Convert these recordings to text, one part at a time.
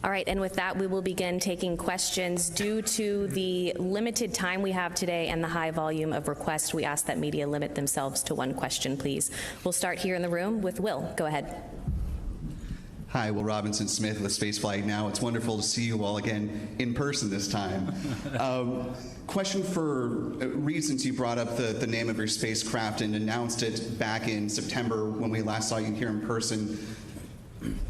All right, and with that, we will begin taking questions. Due to the limited time we have today and the high volume of requests, we ask that media limit themselves to one question, please. We'll start here in the room with Will. Go ahead. Hi, Will Robinson Smith with Spaceflight Now. It's wonderful to see you all again in person this time. Question for Reid, since you brought up the name of your spacecraft and announced it back in September when we last saw you here in person.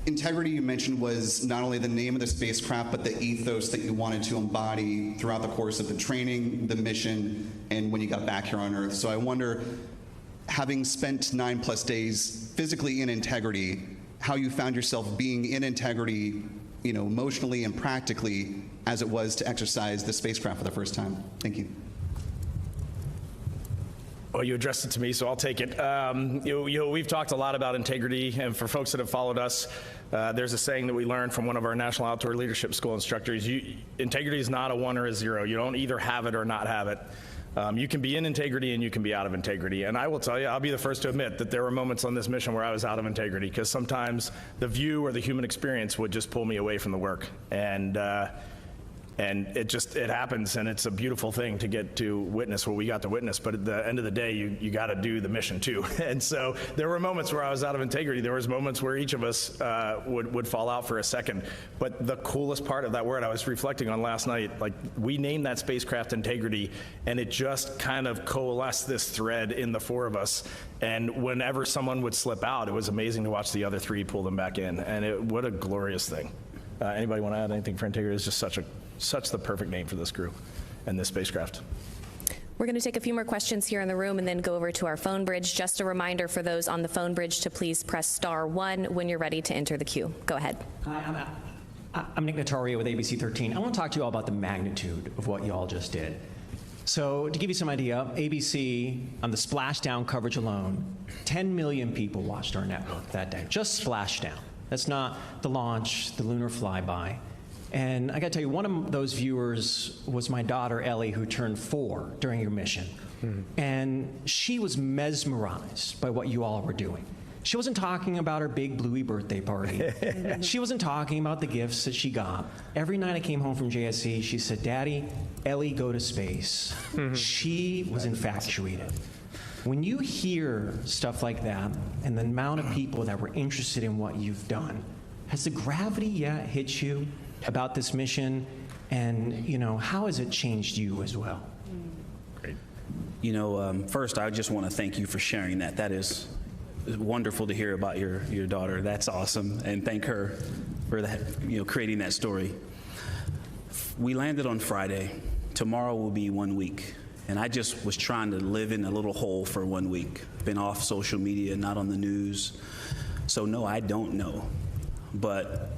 Integrity, you mentioned, was not only the name of the spacecraft, but the ethos that you wanted to embody throughout the course of the training, the mission, and when you got back here on Earth. So I wonder, having spent 9+ days physically in Integrity, how you found yourself being in Integrity, emotionally and practically, as it was to exercise the spacecraft for the first time. Thank you. Well, you addressed it to me, so I'll take it. We've talked a lot about integrity, and for folks that have followed us, there's a saying that we learned from one of our National Outdoor Leadership School instructors. Integrity is not a 1 or a 0. You don't either have it or not have it. You can be in integrity and you can be out of integrity. And I will tell you, I'll be the first to admit that there were moments on this mission where I was out of integrity, because sometimes the view or the human experience would just pull me away from the work. And it happens, and it's a beautiful thing to get to witness what we got to witness, but at the end of the day, you got to do the mission too. And so there were moments where I was out of integrity. There was moments where each of us would fall out for a second. But the coolest part of that word I was reflecting on last night, like, we named that spacecraft Integrity, and it just kind of coalesced this thread in the 4 of us. And whenever someone would slip out, it was amazing to watch the other 3 pull them back in. And what a glorious thing. Anybody want to add anything for Integrity? It's just such the perfect name for this crew and this spacecraft. We're going to take a few more questions here in the room and then go over to our phone bridge. Just a reminder for those on the phone bridge to please press *1 when you're ready to enter the queue. Go ahead. Hi, I'm Nick Notario with ABC 13. I want to talk to you all about the magnitude of what you all just did. So to give you some idea, ABC, on the splashdown coverage alone, 10 million people watched our network that day. Just splashdown. That's not the launch, the lunar flyby. And I got to tell you, one of those viewers was my daughter, Ellie, who turned 4 during your mission. And she was mesmerized by what you all were doing. She wasn't talking about her big Bluey birthday party. She wasn't talking about the gifts that she got. Every night I came home from JSC, she said, "Daddy, Ellie, go to space." She was infatuated. When you hear stuff like that, and the amount of people that were interested in what you've done, has the gravity yet hit you about this mission? And, how has it changed you as well? Great. First, I just want to thank you for sharing that. That is wonderful to hear about your daughter. That's awesome. And thank her for that, creating that story. We landed on Friday. Tomorrow will be 1 week. And I just was trying to live in a little hole for 1 week. Been off social media, not on the news. So no, I don't know. But,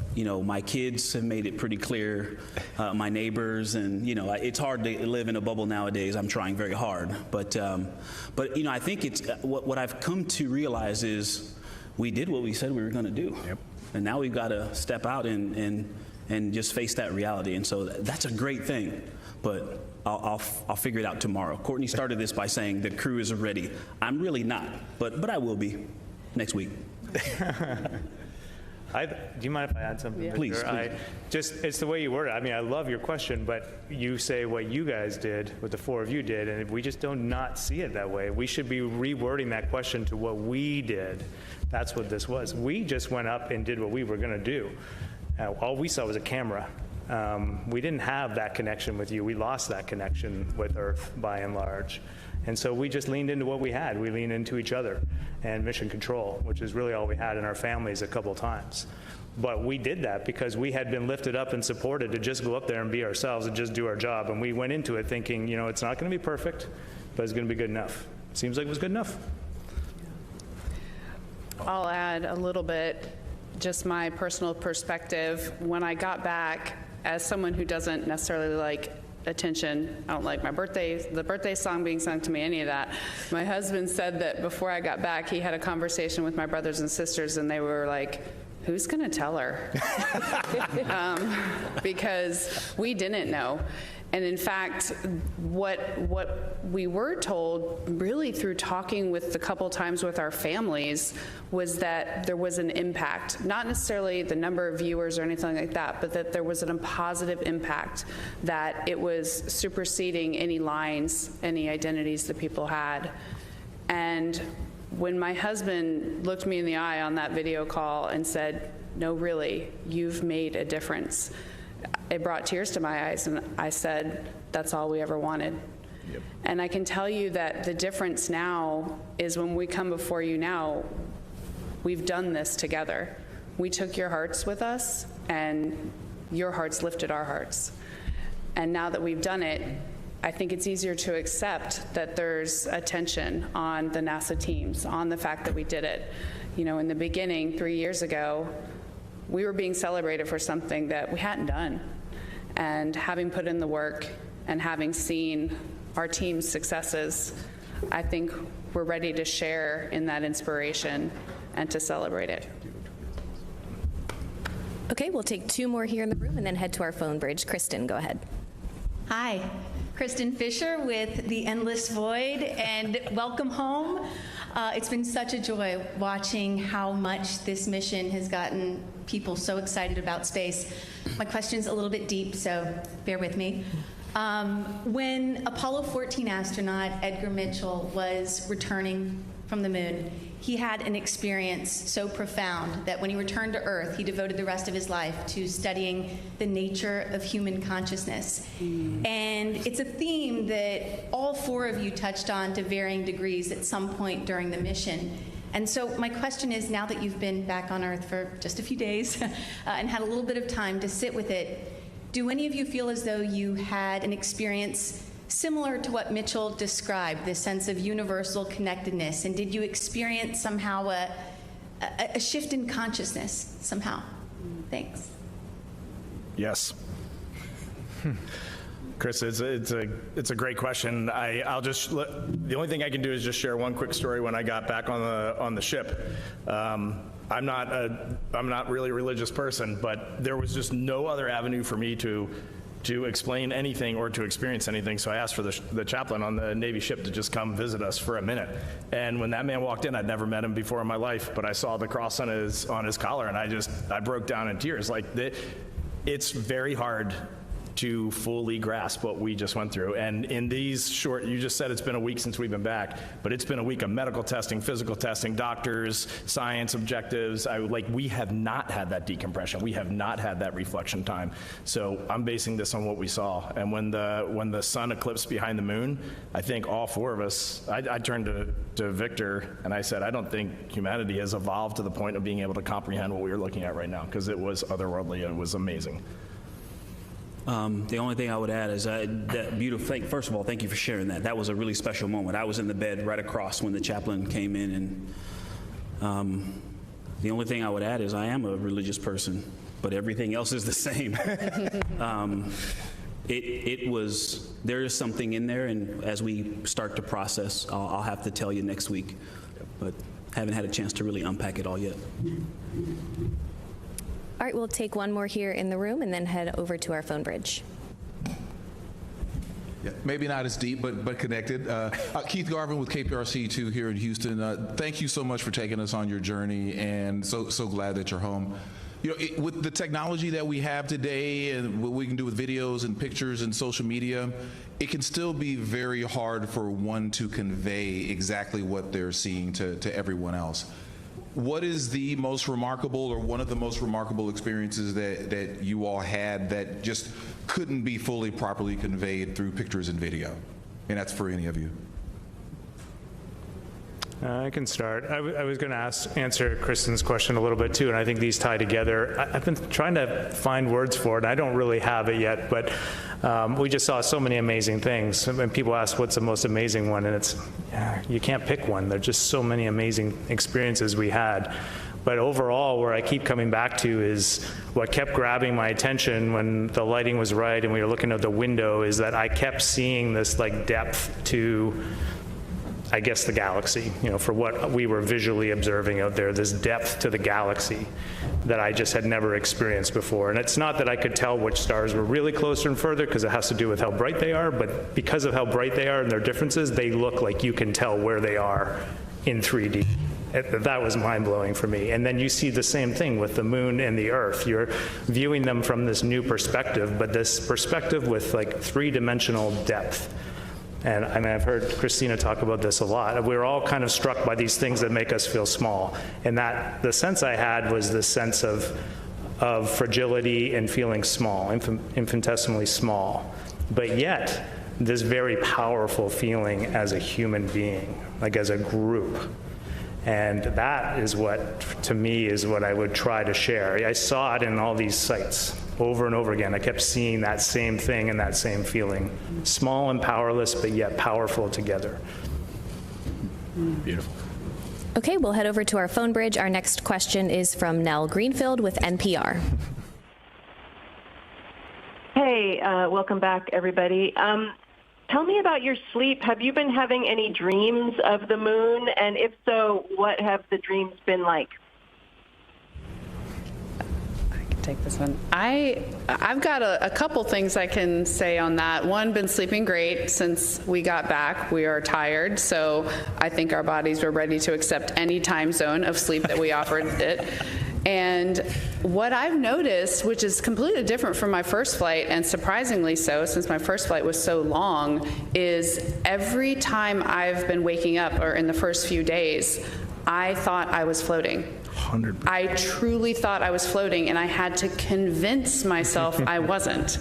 my kids have made it pretty clear, my neighbors, and, it's hard to live in a bubble nowadays. I'm trying very hard. But I think it's, what I've come to realize is we did what we said we were going to do. Yep. And now we've got to step out and just face that reality. And so that's a great thing. But I'll figure it out tomorrow. Courtney started this by saying the crew is ready. I'm really not, but I will be next week. Do you mind if I add something? Yeah. Please. It's the way you word it. I mean, I love your question, but you say what you guys did, what the 4 of you did, and we just don't not see it that way. We should be rewording that question to what we did. That's what this was. We just went up and did what we were going to do. All we saw was a camera. We didn't have that connection with you. We lost that connection with Earth by and large. And so we just leaned into what we had. We leaned into each other and mission control, which is really all we had in our families a couple times. But we did that because we had been lifted up and supported to just go up there and be ourselves and just do our job. And we went into it thinking, it's not going to be perfect, but it's going to be good enough. Seems like it was good enough. I'll add a little bit, just my personal perspective. When I got back, as someone who doesn't necessarily like attention, I don't like the birthday song being sung to me, any of that. My husband said that before I got back, he had a conversation with my brothers and sisters, and they were like, who's going to tell her? Because we didn't know. And in fact, what we were told, really through talking with a couple times with our families, was that there was an impact, not necessarily the number of viewers or anything like that, but that there was a positive impact, that it was superseding any lines, any identities that people had. And when my husband looked me in the eye on that video call and said, "No, really, you've made a difference," it brought tears to my eyes, and I said, "That's all we ever wanted." Yep. And I can tell you that the difference now is when we come before you now, we've done this together. We took your hearts with us, and your hearts lifted our hearts. And now that we've done it, I think it's easier to accept that there's attention on the NASA teams, on the fact that we did it. You know, in the beginning, 3 years ago, we were being celebrated for something that we hadn't done. And having put in the work and having seen our team's successes, I think we're ready to share in that inspiration and to celebrate it. Okay, we'll take 2 more here in the room and then head to our phone bridge. Kristen, go ahead. Hi, Kristen Fisher with The Endless Void, and welcome home. It's been such a joy watching how much this mission has gotten people so excited about space. My question's a little bit deep, so bear with me. When Apollo 14 astronaut Edgar Mitchell was returning from the moon, he had an experience so profound that when he returned to Earth, he devoted the rest of his life to studying the nature of human consciousness. And it's a theme that all 4 of you touched on to varying degrees at some point during the mission. And so my question is, now that you've been back on Earth for just a few days and had a little bit of time to sit with it, do any of you feel as though you had an experience similar to what Mitchell described, this sense of universal connectedness? And did you experience somehow a shift in consciousness somehow? Thanks. Yes. Chris, it's a great question. I'll just the only thing I can do is just share one quick story. When I got back on the ship, I'm not really a religious person, but there was just no other avenue for me to explain anything or to experience anything. So I asked for the chaplain on the Navy ship to just come visit us for a minute. And when that man walked in, I'd never met him before in my life, but I saw the cross on his collar, and I broke down in tears. Like, it's very hard to fully grasp what we just went through. And in these short, you just said it's been a week since we've been back, but it's been a week of medical testing, physical testing, doctors, science objectives. We have not had that decompression. We have not had that reflection time. So I'm basing this on what we saw. And when the sun eclipsed behind the moon, I think all 4 of us, I turned to Victor and I said, I don't think humanity has evolved to the point of being able to comprehend what we are looking at right now, because it was otherworldly and it was amazing. The only thing I would add is that beautiful thing. First of all, thank you for sharing that. That was a really special moment. I was in the bed right across when the chaplain came in, and the only thing I would add is I am a religious person, but everything else is the same. There is something in there, and as we start to process, I'll have to tell you next week, but haven't had a chance to really unpack it all yet. All right, we'll take 1 more here in the room and then head over to our phone bridge. Yeah, maybe not as deep, but connected. Keith Garvin with KPRC2 here in Houston. Thank you so much for taking us on your journey, and so glad that you're home. You know, with the technology that we have today and what we can do with videos and pictures and social media, it can still be very hard for one to convey exactly what they're seeing to everyone else. What is the most remarkable, or one of the most remarkable experiences that you all had that just couldn't be fully properly conveyed through pictures and video? And that's for any of you. I can start. I was going to answer Kristen's question a little bit too, and I think these tie together. I've been trying to find words for it, and I don't really have it yet, but we just saw so many amazing things. And people ask what's the most amazing one, and you can't pick one. There's just so many amazing experiences we had. But overall, where I keep coming back to is what kept grabbing my attention when the lighting was right and we were looking out the window is that I kept seeing this depth to I guess, the galaxy, for what we were visually observing out there, this depth to the galaxy that I just had never experienced before. And it's not that I could tell which stars were really closer and further, because it has to do with how bright they are, but because of how bright they are and their differences, they look like you can tell where they are in 3D. That was mind-blowing for me. And then you see the same thing with the moon and the Earth. You're viewing them from this new perspective, but this perspective with like three-dimensional depth. And I mean, I've heard Christina talk about this a lot. We're all kind of struck by these things that make us feel small. And that the sense I had was this sense of fragility and feeling small, infinitesimally small. But yet, this very powerful feeling as a human being, like as a group. And that is what, to me, is what I would try to share. I saw it in all these sites over and over again. I kept seeing that same thing and that same feeling. Small and powerless, but yet powerful together. Beautiful. Okay, we'll head over to our phone bridge. Our next question is from Nell Greenfield with NPR. Hey, welcome back, everybody. Tell me about your sleep. Have you been having any dreams of the moon? And if so, what have the dreams been like? I can take this one. I've got a couple things I can say on that. One, been sleeping great since we got back. We are tired, so I think our bodies were ready to accept any time zone of sleep that we offered it. And what I've noticed, which is completely different from my first flight, and surprisingly so, since my first flight was so long, is every time I've been waking up, or in the first few days, I thought I was floating. 100%. I truly thought I was floating, and I had to convince myself I wasn't.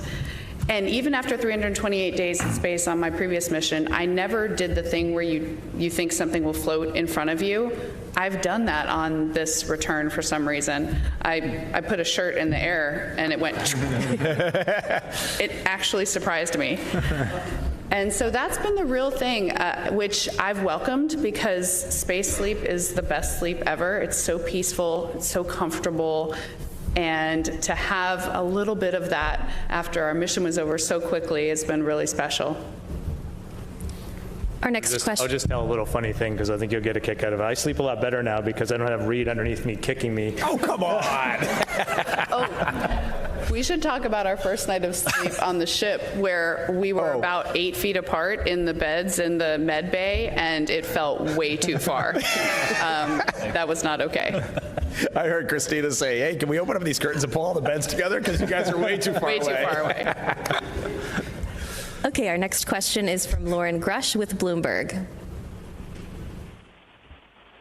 And even after 328 days in space on my previous mission, I never did the thing where you think something will float in front of you. I've done that on this return for some reason. I put a shirt in the air and it went. It actually surprised me. And so that's been the real thing, which I've welcomed, because space sleep is the best sleep ever. It's so peaceful, it's so comfortable. And to have a little bit of that after our mission was over so quickly has been really special. Our next question. I'll just tell a little funny thing, because I think you'll get a kick out of it. I sleep a lot better now because I don't have Reid underneath me kicking me. Oh, come on! We should talk about our first night of sleep on the ship, where we were about 8 feet apart in the beds in the med bay, and it felt way too far. That was not okay. I heard Christina say, hey, can we open up these curtains and pull all the beds together? Because you guys are way too far away. Way too far away. Okay, our next question is from Lauren Grush with Bloomberg.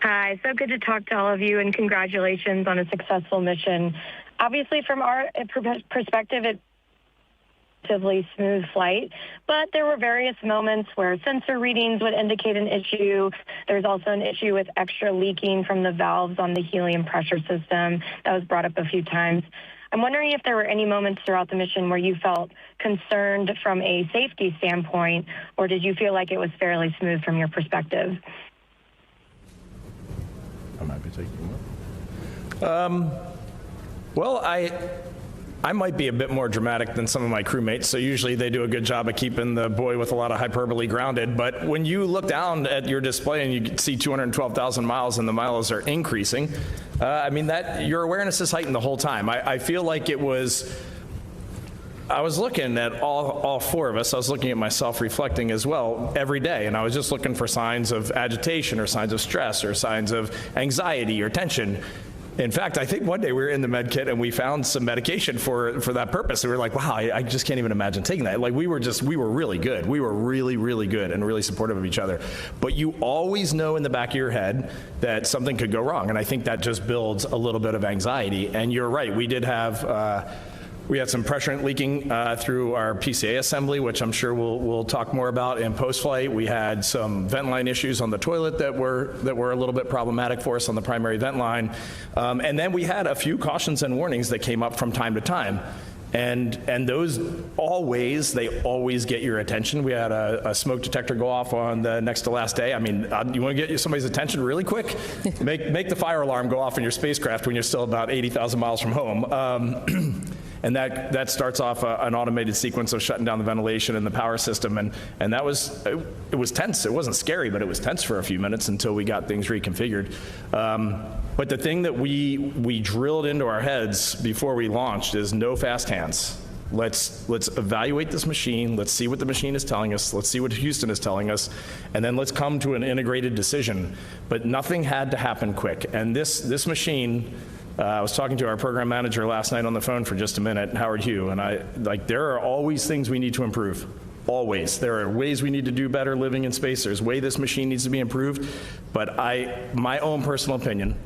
Hi, so good to talk to all of you, and congratulations on a successful mission. Obviously, from our perspective, it's a relatively smooth flight, but there were various moments where sensor readings would indicate an issue. There's also an issue with extra leaking from the valves on the helium pressure system that was brought up a few times. I'm wondering if there were any moments throughout the mission where you felt concerned from a safety standpoint, or did you feel like it was fairly smooth from your perspective? I might be taking one. Well, I might be a bit more dramatic than some of my crewmates, so usually they do a good job of keeping the boy with a lot of hyperbole grounded. But when you look down at your display and you see 212,000 miles and the miles are increasing, I mean, that your awareness is heightened the whole time. I feel like it was, I was looking at all four of us. I was looking at myself reflecting as well every day, and I was just looking for signs of agitation or signs of stress or signs of anxiety or tension. In fact, I think one day we were in the med kit and we found some medication for that purpose. And we were like, wow, I just can't even imagine taking that. Like we were really good. We were really, really good and really supportive of each other. But you always know in the back of your head that something could go wrong. And I think that just builds a little bit of anxiety. And you're right, we did have, we had some pressure leaking through our PCA assembly, which I'm sure we'll talk more about in post-flight. We had some vent line issues on the toilet that were a little bit problematic for us on the primary vent line. And then we had a few cautions and warnings that came up from time to time. And those they always get your attention. We had a smoke detector go off on the next to last day. I mean, you want to get somebody's attention really quick? Make the fire alarm go off in your spacecraft when you're still about 80,000 miles from home. And that starts off an automated sequence of shutting down the ventilation and the power system. And that was, it was tense. It wasn't scary, but it was tense for a few minutes until we got things reconfigured. But the thing that we drilled into our heads before we launched is no fast hands. Let's evaluate this machine. Let's see what the machine is telling us. Let's see what Houston is telling us. And then let's come to an integrated decision. But nothing had to happen quick. And this machine, I was talking to our program manager last night on the phone for just a minute, Howard Hugh, and there are always things we need to improve. Always. There are ways we need to do better living in space. There's way this machine needs to be improved. But my own personal opinion,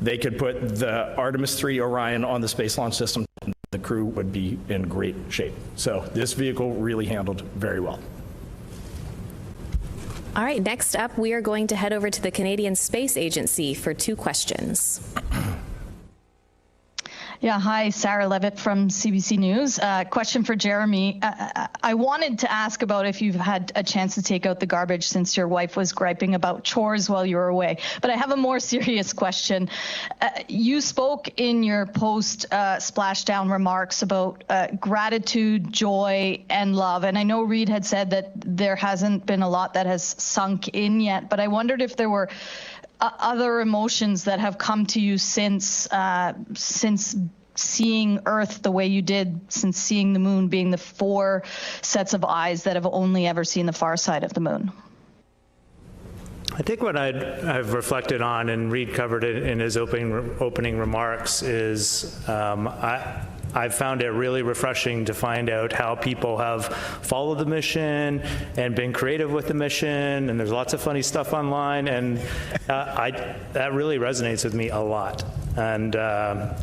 they could put the Artemis II Orion on the Space Launch System. The crew would be in great shape. So this vehicle really handled very well. All right, next up, we are going to head over to the Canadian Space Agency for 2 questions. Yeah, hi, Sarah Levitt from CBC News. Question for Jeremy. I wanted to ask about if you've had a chance to take out the garbage since your wife was griping about chores while you were away. But I have a more serious question. You spoke in your post-splashdown remarks about gratitude, joy, and love. And I know Reid had said that there hasn't been a lot that has sunk in yet, but I wondered if there were other emotions that have come to you since seeing Earth the way you did, since seeing the moon, being the 4 sets of eyes that have only ever seen the far side of the moon? I think what I've reflected on, and Reid covered it in his opening remarks, is I've found it really refreshing to find out how people have followed the mission and been creative with the mission, and there's lots of funny stuff online, and that really resonates with me a lot. And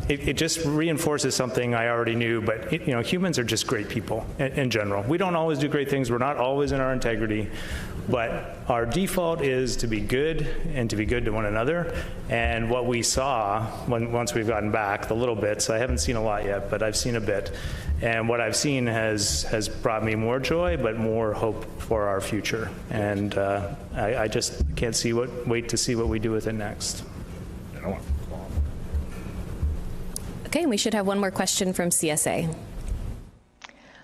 it just reinforces something I already knew, but humans are just great people in general. We don't always do great things. We're not always in our integrity, but our default is to be good and to be good to one another. And what we saw once we've gotten back, the little bits, I haven't seen a lot yet, but I've seen a bit. And what I've seen has brought me more joy, but more hope for our future. And I just can't wait to see what we do with it next. Okay, we should have one more question from CSA.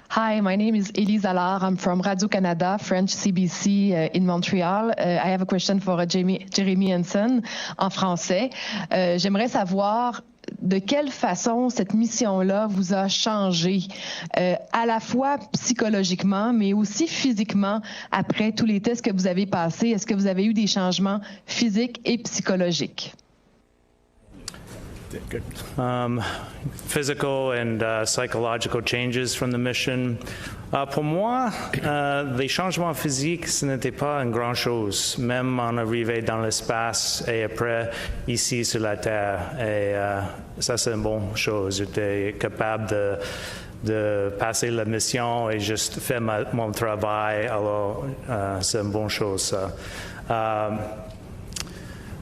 Hi, my name is Elise Allard. I'm from Radio-Canada, French CBC in Montreal. I have a question for Jeremy Hansen en français. J'aimerais savoir de quelle façon cette mission-là vous a changé, à la fois psychologiquement, mais aussi physiquement, après tous les tests que vous avez passés. Est-ce que vous avez eu des changements physiques et psychologiques? Good. Physical and psychological changes from the mission. Pour moi, les changements physiques, ce n'était pas une grande chose, même en arrivant dans l'espace et après ici sur la Terre. Et ça, c'est une bonne chose. J'étais capable de passer la mission et juste faire mon travail. Alors, c'est une bonne chose, ça.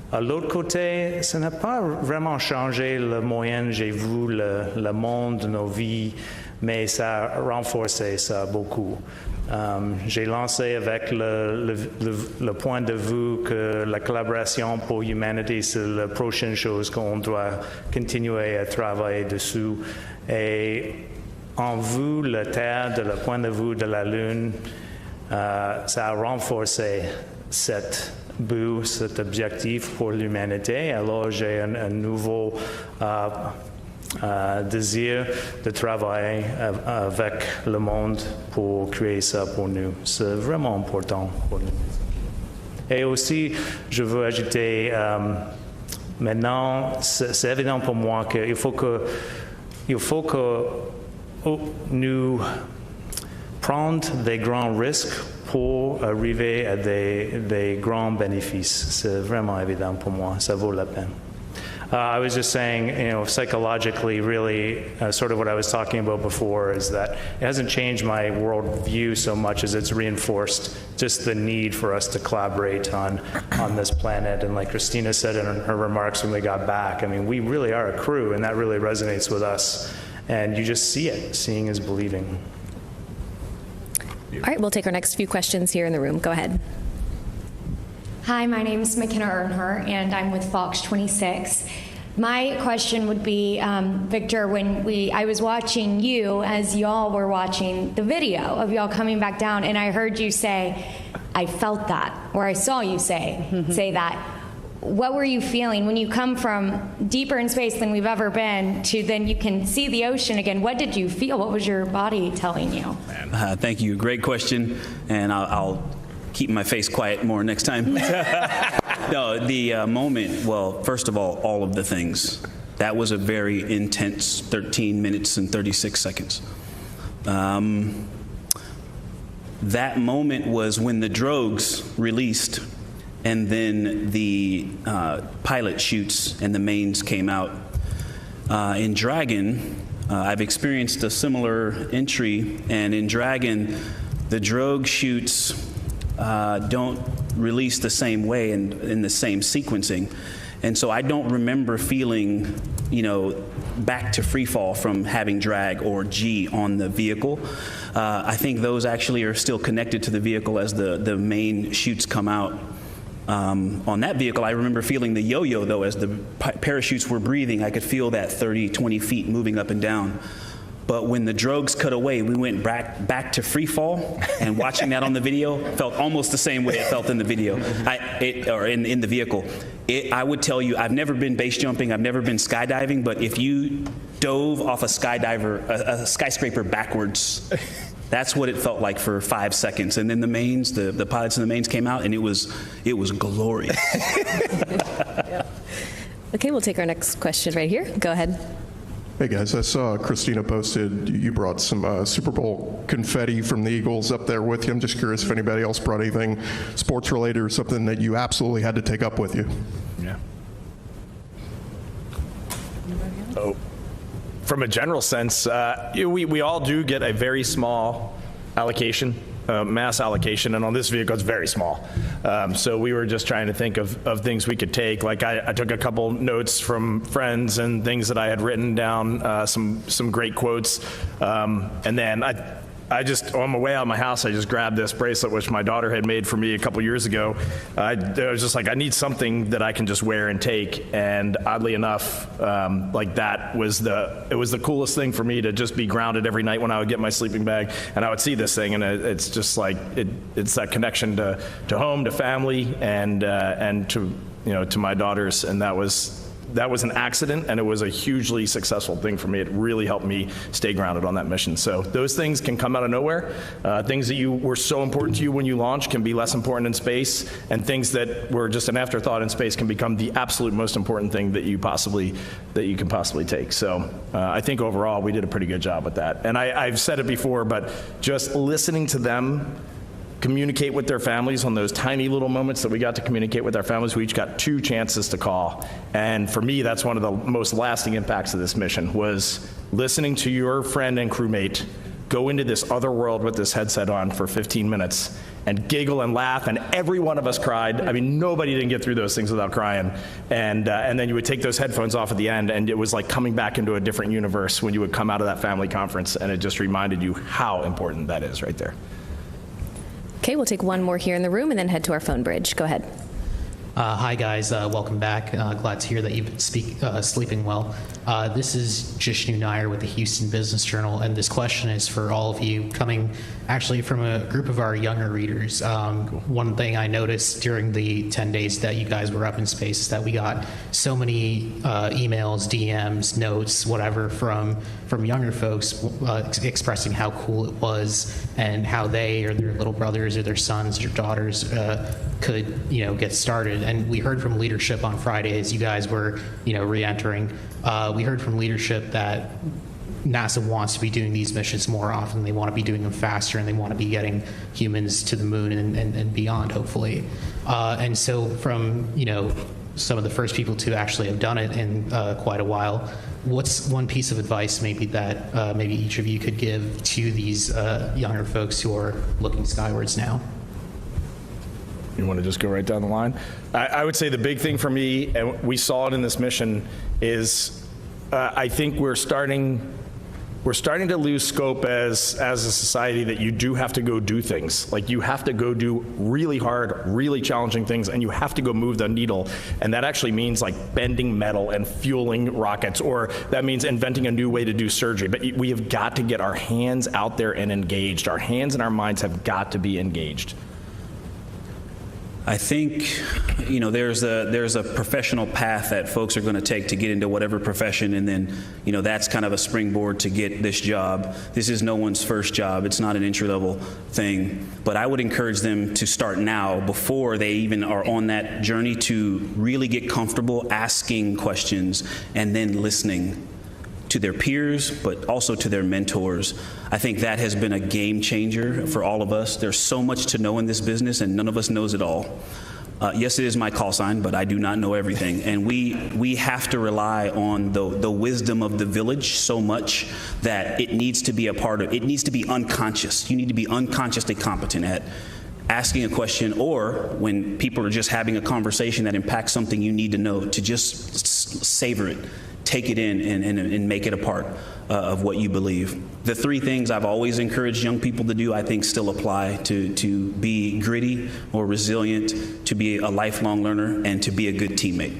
À l'autre côté, ça n'a pas vraiment changé le moyen j'ai vu le monde, nos vies, mais ça a renforcé ça beaucoup. J'ai lancé avec le point de vue que la collaboration pour l'humanité, c'est la prochaine chose qu'on doit continuer à travailler dessus. Et en vue la Terre, de le point de vue de la Lune, ça a renforcé cet objectif pour l'humanité. Alors j'ai un nouveau désir de travailler avec le monde pour créer ça pour nous. C'est vraiment important pour nous. Et aussi, je veux ajouter, maintenant, c'est évident pour moi qu'il faut que nous prendre des grands risques pour arriver à des grands bénéfices. C'est vraiment évident pour moi. Ça vaut la peine. I was just saying, psychologically, really, sort of what I was talking about before is that it hasn't changed my worldview so much as it's reinforced just the need for us to collaborate on this planet. And like Christina said in her remarks when we got back, I mean, we really are a crew, and that really resonates with us. And you just see it. Seeing is believing. All right, we'll take our next few questions here in the room. Go ahead. Hi, my name is McKenna Earnhardt, and I'm with Fox 26. My question would be, Victor, when I was watching you as y'all were watching the video of y'all coming back down, and I heard you say, I felt that, or I saw you say that. What were you feeling when you come from deeper in space than we've ever been to then you can see the ocean again? What did you feel? What was your body telling you? Thank you. Great question, and I'll keep my face quiet more next time. No, the moment, well, first of all of the things. That was a very intense 13 minutes and 36 seconds. That moment was when the drogues released, and then the pilot chutes and the mains came out. In Dragon, I've experienced a similar entry, and in Dragon, the drogue chutes don't release the same way and in the same sequencing. And so I don't remember feeling, back to free fall from having drag or G on the vehicle. I think those actually are still connected to the vehicle as the main chutes come out. On that vehicle, I remember feeling the yo-yo, though, as the parachutes were breathing. I could feel that 30, 20 feet moving up and down. But when the drogues cut away, we went back to free fall, and watching that on the video felt almost the same way it felt in the video, or in the vehicle. I would tell you, I've never been base jumping, I've never been skydiving, but if you dove off a skyscraper backwards, that's what it felt like for 5 seconds. And then the mains, the pilots and the mains came out, and it was glorious. Okay, we'll take our next question right here. Go ahead. Hey guys, I saw Christina posted you brought some Super Bowl confetti from the Eagles up there with you. I'm just curious if anybody else brought anything sports related or something that you absolutely had to take up with you. Yeah. Oh, from a general sense, we all do get a very small allocation, mass allocation, and on this vehicle it's very small. So we were just trying to think of things we could take. Like I took a couple notes from friends and things that I had written down, some great quotes, and then I just, on my way out of my house, I just grabbed this bracelet, which my daughter had made for me a couple years ago. I was just like, I need something that I can just wear and take. And oddly enough, like it was the coolest thing for me to just be grounded every night when I would get my sleeping bag and I would see this thing, and it's just like it's that connection to home, to family, and to to my daughters, and that was an accident, and it was a hugely successful thing for me. It really helped me stay grounded on that mission. So those things can come out of nowhere. Things that were so important to you when you launch can be less important in space, and things that were just an afterthought in space can become the absolute most important thing that you can possibly take. So I think overall we did a pretty good job with that. And I've said it before, but just listening to them communicate with their families on those tiny little moments that we got to communicate with our families. We each got 2 chances to call. And for me, that's one of the most lasting impacts of this mission, was listening to your friend and crewmate go into this other world with this headset on for 15 minutes and giggle and laugh, and every one of us cried. I mean, nobody didn't get through those things without crying. And then you would take those headphones off at the end, and it was like coming back into a different universe when you would come out of that family conference, and it just reminded you how important that is right there. Okay, we'll take one more here in the room and then head to our phone bridge. Go ahead. Hi, guys. Welcome back. Glad to hear that you've been sleeping well. This is Jishnu Nair with the Houston Business Journal, and this question is for all of you, coming actually from a group of our younger readers. One thing I noticed during the 10 days that you guys were up in space is that we got so many emails, DMs, notes, whatever, from younger folks expressing how cool it was and how they or their little brothers or their sons or daughters could get started. And we heard from leadership on Friday as you guys were re-entering. We heard from leadership that NASA wants to be doing these missions more often. They want to be doing them faster, and they want to be getting humans to the moon and beyond, hopefully. And so from some of the first people to actually have done it in quite a while, what's one piece of advice maybe that maybe each of you could give to these younger folks who are looking skywards now? You want to just go right down the line? I would say the big thing for me, and we saw it in this mission, is I think we're starting we're starting to lose scope as a society that you do have to go do things. Like, you have to go do really hard, really challenging things, and you have to go move the needle. And that actually means like bending metal and fueling rockets, or that means inventing a new way to do surgery. But we have got to get our hands out there and engaged. Our hands and our minds have got to be engaged. I think, you know, there's a professional path that folks are going to take to get into whatever profession, and then, you know, that's kind of a springboard to get this job. This is no one's first job. It's not an entry-level thing. But I would encourage them to start now, before they even are on that journey, to really get comfortable asking questions and then listening to their peers, but also to their mentors. I think that has been a game changer for all of us. There's so much to know in this business, and none of us knows it all. Yes, it is my call sign, but I do not know everything. And we have to rely on the wisdom of the village so much that it needs to be a part of, it needs to be unconscious. You need to be unconsciously competent at asking a question, or when people are just having a conversation that impacts something you need to know, to just savor it, take it in, and make it a part of what you believe. The three things I've always encouraged young people to do, I think, still apply: to be gritty or resilient, to be a lifelong learner, and to be a good teammate.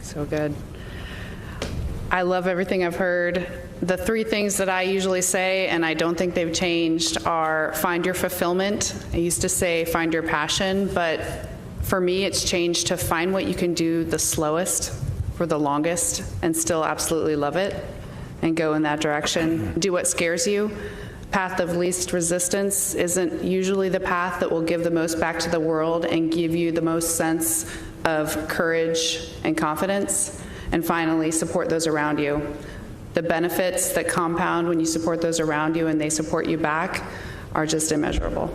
So good. I love everything I've heard. The three things that I usually say, and I don't think they've changed, are find your fulfillment. I used to say find your passion, but for me it's changed to find what you can do the slowest for the longest and still absolutely love it, and go in that direction. Do what scares you. Path of least resistance isn't usually the path that will give the most back to the world and give you the most sense of courage and confidence. And finally, support those around you. The benefits that compound when you support those around you and they support you back are just immeasurable.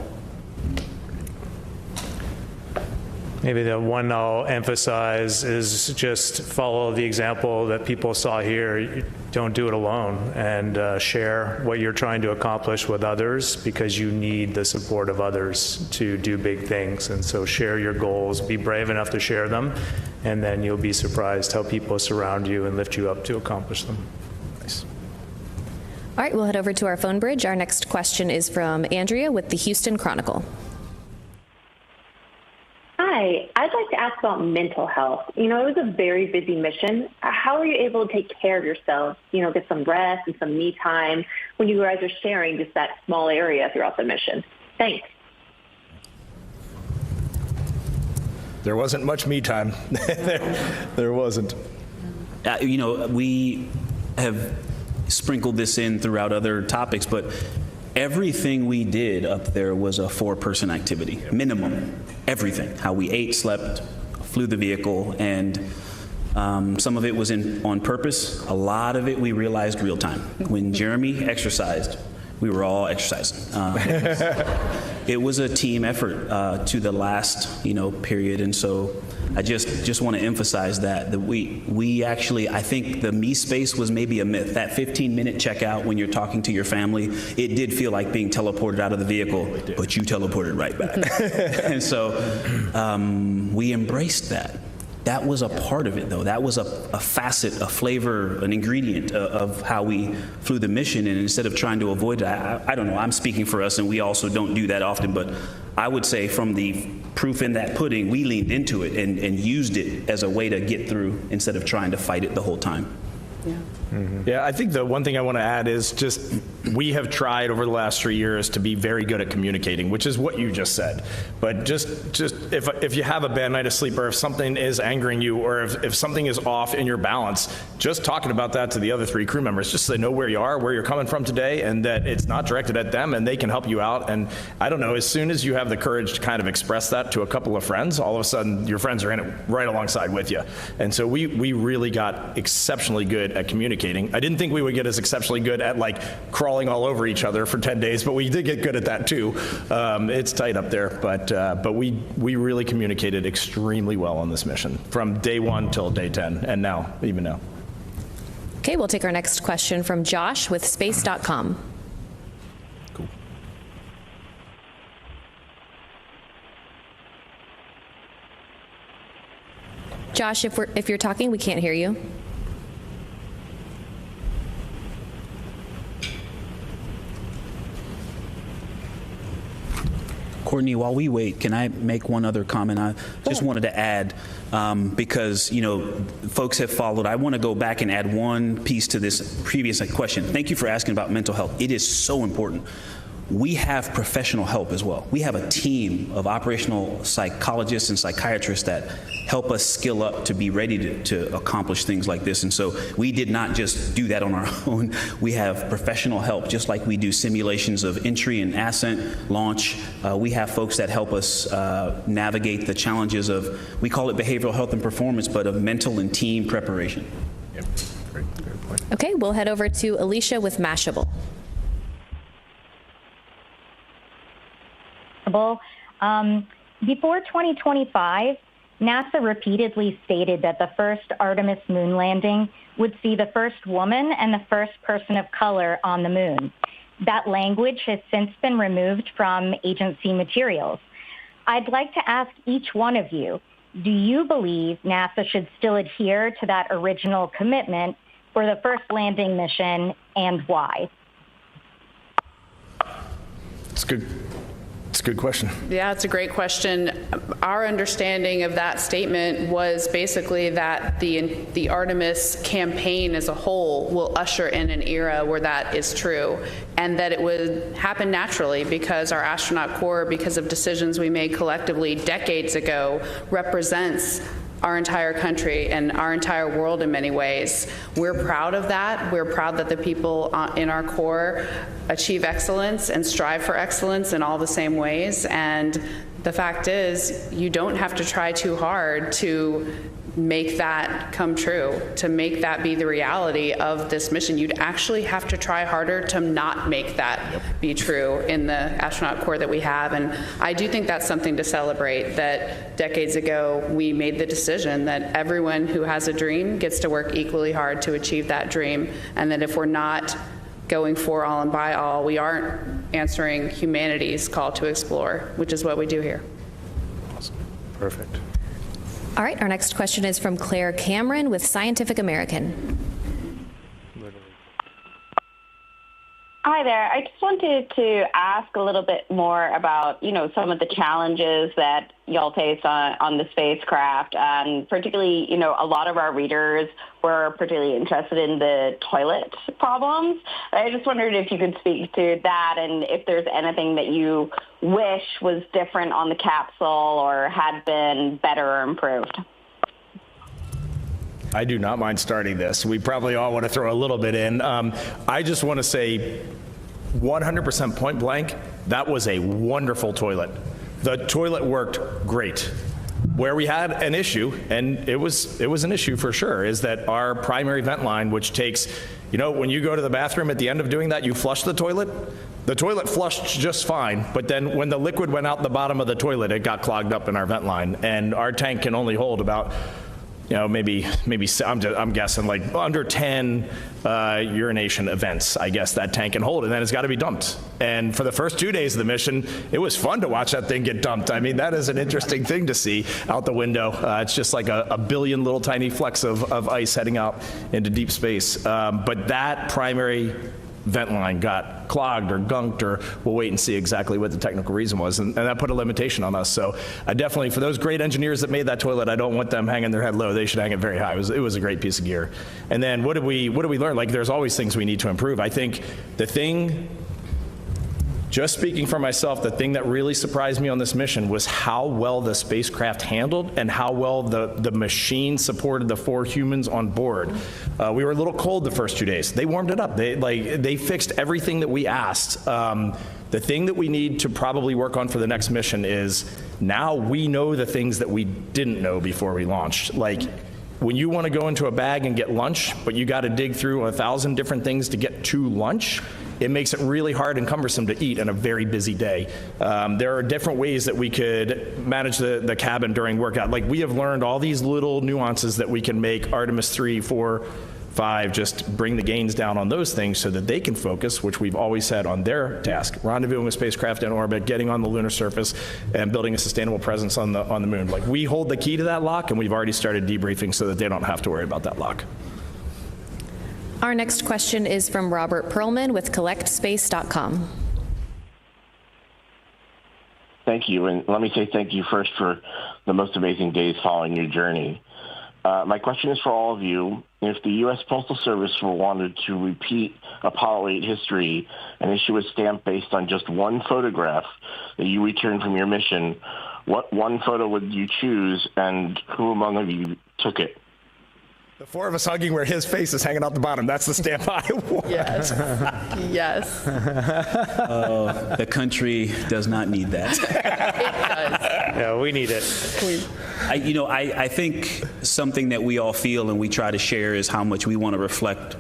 Maybe the one I'll emphasize is just follow the example that people saw here. Don't do it alone, and share what you're trying to accomplish with others, because you need the support of others to do big things. And so share your goals, be brave enough to share them, and then you'll be surprised how people surround you and lift you up to accomplish them. Nice. All right, we'll head over to our phone bridge. Our next question is from Andrea with the Houston Chronicle. Hi, I'd like to ask about mental health. You know, it was a very busy mission. How are you able to take care of yourselves, you know, get some rest and some me time when you guys are sharing just that small area throughout the mission? Thanks. There wasn't much me time. There wasn't. You know, we have sprinkled this in throughout other topics, but everything we did up there was a 4-person activity, minimum. Everything. How we ate, slept, flew the vehicle, and some of it was on purpose. A lot of it we realized real time. When Jeremy exercised, we were all exercising. It was a team effort to the last, you know, period, and so I just want to emphasize that we actually, I think the me space was maybe a myth. That 15-minute checkout when you're talking to your family, it did feel like being teleported out of the vehicle, but you teleported right back. And so we embraced that. That was a part of it, though. That was a facet, a flavor, an ingredient of how we flew the mission. And instead of trying to avoid it, I don't know, I'm speaking for us, and we also don't do that often, but I would say from the proof in that pudding, we leaned into it and used it as a way to get through instead of trying to fight it the whole time. Yeah. Mm-hmm. Yeah, I think the one thing I want to add is just we have tried over the last 3 years to be very good at communicating, which is what you just said. But just if you have a bad night of sleep, or if something is angering you, or if something is off in your balance, just talking about that to the other 3 crew members, just so they know where you are, where you're coming from today, and that it's not directed at them, and they can help you out. And I don't know, as soon as you have the courage to kind of express that to a couple of friends, all of a sudden your friends are in it right alongside with you. And so we really got exceptionally good at communicating. I didn't think we would get as exceptionally good at like crawling all over each other for 10 days, but we did get good at that too. It's tight up there, but we really communicated extremely well on this mission from day 1 till day 10, and now, even now. Okay, we'll take our next question from Josh with space.com. Cool. Josh, if you're talking, we can't hear you. Courtney, while we wait, can I make one other comment? I just wanted to add, because, folks have followed. I want to go back and add one piece to this previous question. Thank you for asking about mental health. It is so important. We have professional help as well. We have a team of operational psychologists and psychiatrists that help us skill up to be ready to accomplish things like this. And so we did not just do that on our own. We have professional help, just like we do simulations of entry and ascent, launch. We have folks that help us navigate the challenges of, we call it behavioral health and performance, but of mental and team preparation. Yep. Great point. Okay, we'll head over to Alicia with Mashable. Before 2025, NASA repeatedly stated that the first Artemis moon landing would see the first woman and the first person of color on the moon. That language has since been removed from agency materials. I'd like to ask each one of you, do you believe NASA should still adhere to that original commitment for the first landing mission, and why? It's good. It's a good question. Yeah, it's a great question. Our understanding of that statement was basically that the Artemis campaign as a whole will usher in an era where that is true, and that it would happen naturally because our astronaut corps, because of decisions we made collectively decades ago, represents our entire country and our entire world in many ways. We're proud of that. We're proud that the people in our corps achieve excellence and strive for excellence in all the same ways. And the fact is, you don't have to try too hard to make that come true, to make that be the reality of this mission. You'd actually have to try harder to not make that be true in the astronaut corps that we have. And I do think that's something to celebrate, that decades ago we made the decision that everyone who has a dream gets to work equally hard to achieve that dream, and that if we're not going for all and by all, we aren't answering humanity's call to explore, which is what we do here. Awesome. Perfect. All right, our next question is from Claire Cameron with Scientific American. Hi there. I just wanted to ask a little bit more about, some of the challenges that y'all face on the spacecraft, and particularly, a lot of our readers were particularly interested in the toilet problems. I just wondered if you could speak to that and if there's anything that you wish was different on the capsule or had been better or improved. I do not mind starting this. We probably all want to throw a little bit in. I just want to say 100% point blank, that was a wonderful toilet. The toilet worked great. Where we had an issue, and it was an issue for sure, is that our primary vent line, which takes, when you go to the bathroom at the end of doing that, you flush the toilet flushed just fine, but then when the liquid went out the bottom of the toilet, it got clogged up in our vent line, and our tank can only hold about maybe I'm guessing like under 10 urination events, I guess that tank can hold, and then it's got to be dumped. And for the first 2 days of the mission, it was fun to watch that thing get dumped. I mean, that is an interesting thing to see out the window. It's just like a billion little tiny flecks of ice heading out into deep space. But that primary vent line got clogged or gunked, or we'll wait and see exactly what the technical reason was, and that put a limitation on us. So I definitely, for those great engineers that made that toilet, I don't want them hanging their head low. They should hang it very high. It was a great piece of gear. And then what did we learn? Like, there's always things we need to improve. I think the thing, just speaking for myself, the thing that really surprised me on this mission was how well the spacecraft handled and how well the machine supported the 4 humans on board. We were a little cold the first 2 days. They warmed it up. They fixed everything that we asked. The thing that we need to probably work on for the next mission is now we know the things that we didn't know before we launched. Like, when you want to go into a bag and get lunch, but you got to dig through 1,000 different things to get to lunch, it makes it really hard and cumbersome to eat on a very busy day. There are different ways that we could manage the cabin during workout. Like, we have learned all these little nuances that we can make Artemis 3, 4, 5, just bring the gains down on those things so that they can focus, which we've always said, on their task, rendezvousing with spacecraft in orbit, getting on the lunar surface, and building a sustainable presence on the moon. Like, we hold the key to that lock, and we've already started debriefing so that they don't have to worry about that lock. Our next question is from Robert Perlman with collectspace.com. Thank you, and let me say thank you first for the most amazing days following your journey. My question is for all of you. If the U.S. Postal Service wanted to repeat Apollo 8 history and issue a stamp based on just one photograph that you returned from your mission, what one photo would you choose, and who among you took it? The four of us hugging where his face is hanging out the bottom. That's the stamp I want. Yes. Yes. The country does not need that. It does. Yeah, we need it. I think something that we all feel and we try to share is how much we want to reflect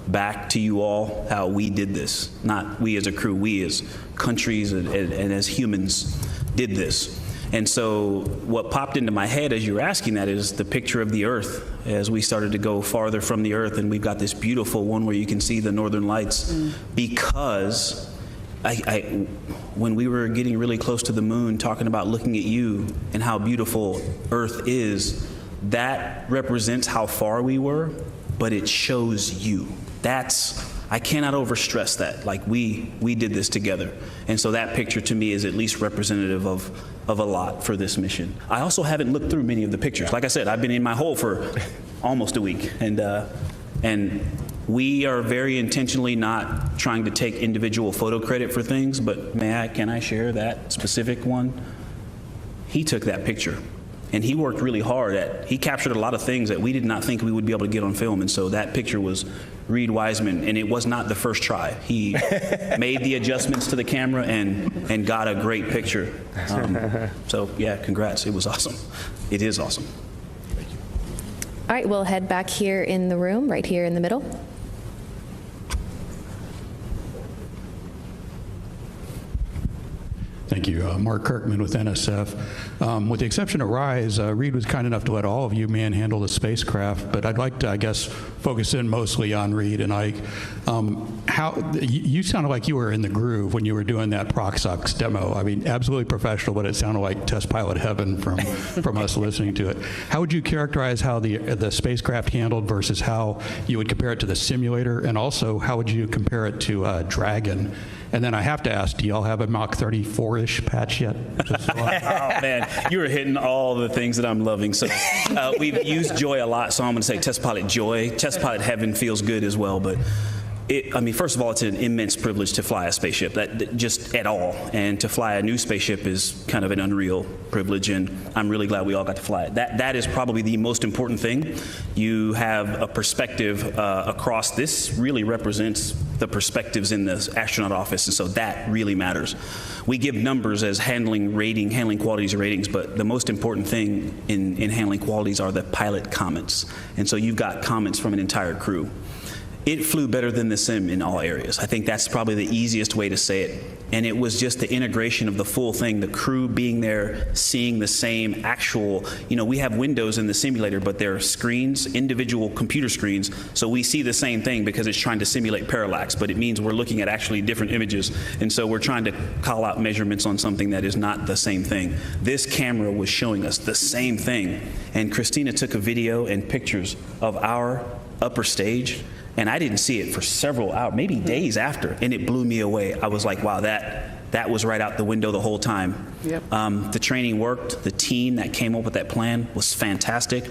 back to you all how we did this. Not we as a crew, we as countries and as humans did this. And so what popped into my head as you were asking that is the picture of the Earth as we started to go farther from the Earth, and we've got this beautiful one where you can see the northern lights because when we were getting really close to the moon, talking about looking at you and how beautiful Earth is, that represents how far we were, but it shows you. I cannot overstress that. Like we did this together. And so that picture to me is at least representative of a lot for this mission. I also haven't looked through many of the pictures. Like I said, I've been in my hole for almost a week. And we are very intentionally not trying to take individual photo credit for things, but can I share that specific one? He took that picture. And he worked really hard he captured a lot of things that we did not think we would be able to get on film. And so that picture was Reid Wiseman, and it was not the first try. He made the adjustments to the camera and got a great picture. So yeah, congrats. It was awesome. It is awesome. All right, we'll head back here in the room, right here in the middle. Thank you. Mark Kirkman with NSF. With the exception of Rise, Reid was kind enough to let all of you manhandle the spacecraft, but I'd like to, I guess, focus in mostly on Reid and Ike. You sounded like you were in the groove when you were doing that ProcSox demo. I mean, absolutely professional, but it sounded like test pilot heaven from us listening to it. How would you characterize how the spacecraft handled versus how you would compare it to the simulator? And also, how would you compare it to Dragon? And then I have to ask, do y'all have a Mach 34-ish patch yet? Oh, man, you were hitting all the things that I'm loving. So we've used Joy a lot, so I'm going to say test pilot Joy. Test pilot heaven feels good as well, but first of all, it's an immense privilege to fly a spaceship, that just at all. And to fly a new spaceship is kind of an unreal privilege, and I'm really glad we all got to fly it. That is probably the most important thing. You have a perspective across. This really represents the perspectives in the astronaut office, and so that really matters. We give numbers as handling qualities or ratings, but the most important thing in handling qualities are the pilot comments. And so you've got comments from an entire crew. It flew better than the sim in all areas. I think that's probably the easiest way to say it. And it was just the integration of the full thing, the crew being there, seeing the same actual, we have windows in the simulator, but they're screens, individual computer screens, so we see the same thing because it's trying to simulate parallax, but it means we're looking at actually different images, and so we're trying to call out measurements on something that is not the same thing. This camera was showing us the same thing, and Christina took a video and pictures of our upper stage, and I didn't see it for several hours, maybe days after, and it blew me away. I was like, wow, that was right out the window the whole time. Yep. The training worked. The team that came up with that plan was fantastic,